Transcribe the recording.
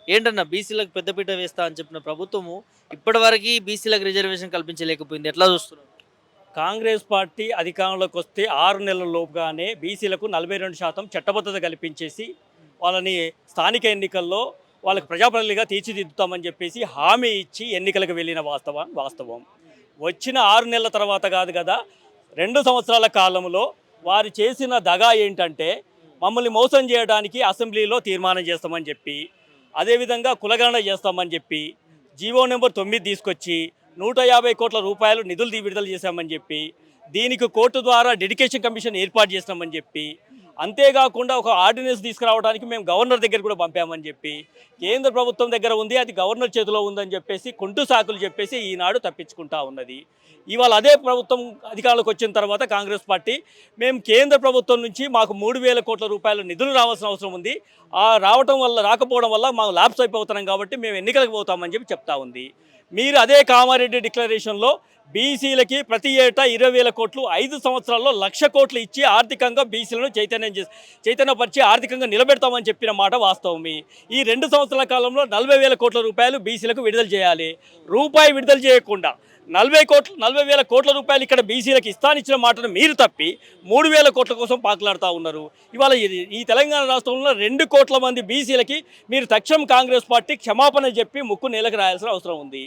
ఏంటన్నా బీసీలకు పెద్దపీట వేస్తా అని చెప్పిన ప్రభుత్వము ఇప్పటివరకు బీసీలకు రిజర్వేషన్ కల్పించలేకపోయింది. ఎట్లా చూస్తున్నారు? కాంగ్రెస్ పార్టీ అధికారంలోకి వస్తే 6 నెలల లోపుగానే బీసీలకు 42% చట్టబద్ధత కల్పించేసి వాళ్ళని స్థానిక ఎన్నికల్లో వాళ్ళకి ప్రజాప్రతినిధిగా తీర్చిదిద్దుతామని చెప్పేసి హామీ ఇచ్చి ఎన్నికలకు వెళ్ళిన వాస్తవం. వచ్చిన 6 నెలల తర్వాత కాదు కదా, 2 సంవత్సరాల కాలంలో వారు చేసిన దగా ఏంటంటే మమ్మల్ని మోసం చేయడానికి అసెంబ్లీలో తీర్మానం చేస్తామని చెప్పి, అదేవిధంగా కులగణన చేస్తామని చెప్పి, జీవో నెంబర్ 9 తీసుకొచ్చి 150 కోట్ల రూపాయలు నిధులు విడుదల చేశామని చెప్పి, దీనికి కోర్టు ద్వారా డెడికేషన్ కమిషన్ ఏర్పాటు చేసినామని చెప్పి, అంతేకాకుండా ఒక ఆర్డినెన్స్ తీసుకురావడానికి మేము గవర్నర్ దగ్గర కూడా పంపామని చెప్పి, కేంద్ర ప్రభుత్వం దగ్గర ఉంది, అది గవర్నర్ చేతిలో ఉందని చెప్పేసి కుంటు సాకులు చెప్పేసి ఈనాడు తప్పించుకుంటా ఉన్నది. ఇవాళ అదే ప్రభుత్వం అధికారంలోకి వచ్చిన తర్వాత కాంగ్రెస్ పార్టీ మేము కేంద్ర ప్రభుత్వం నుంచి మాకు 3,000 కోట్ల రూపాయల నిధులు రావాల్సిన అవసరం ఉంది, రాకపోవడం వల్ల మాకు ల్యాబ్స్ అయిపోతున్నాం కాబట్టి మేము ఎన్నికలకు పోతామని చెప్పి చెప్తా ఉంది. మీరు అదే కామారెడ్డి డిక్లరేషన్లో బీసీలకి ప్రతి ఏటా 20,000 కోట్లు 5 సంవత్సరాల్లో 1,00,000 కోట్లు ఇచ్చి ఆర్థికంగా బీసీలను చైతన్యపరిచి ఆర్థికంగా నిలబెడతామని చెప్పిన మాట వాస్తవమే. ఈ 2 సంవత్సరాల కాలంలో 40,000 కోట్ల రూపాయలు బీసీలకు విడుదల చేయాలి. రూపాయి విడుదల చేయకుండా 40,000 కోట్ల రూపాయలు ఇక్కడ బీసీలకు ఇస్తానిచ్చిన మాటను మీరు తప్పి 3,000 కోట్ల కోసం పాకులాడుతూ ఉన్నారు. ఇవాళ ఈ తెలంగాణ రాష్ట్రంలో 2 కోట్ల మంది బీసీలకి మీరు తక్షణం కాంగ్రెస్ పార్టీ క్షమాపణ చెప్పి ముక్కు నేలకు రాయాల్సిన అవసరం ఉంది.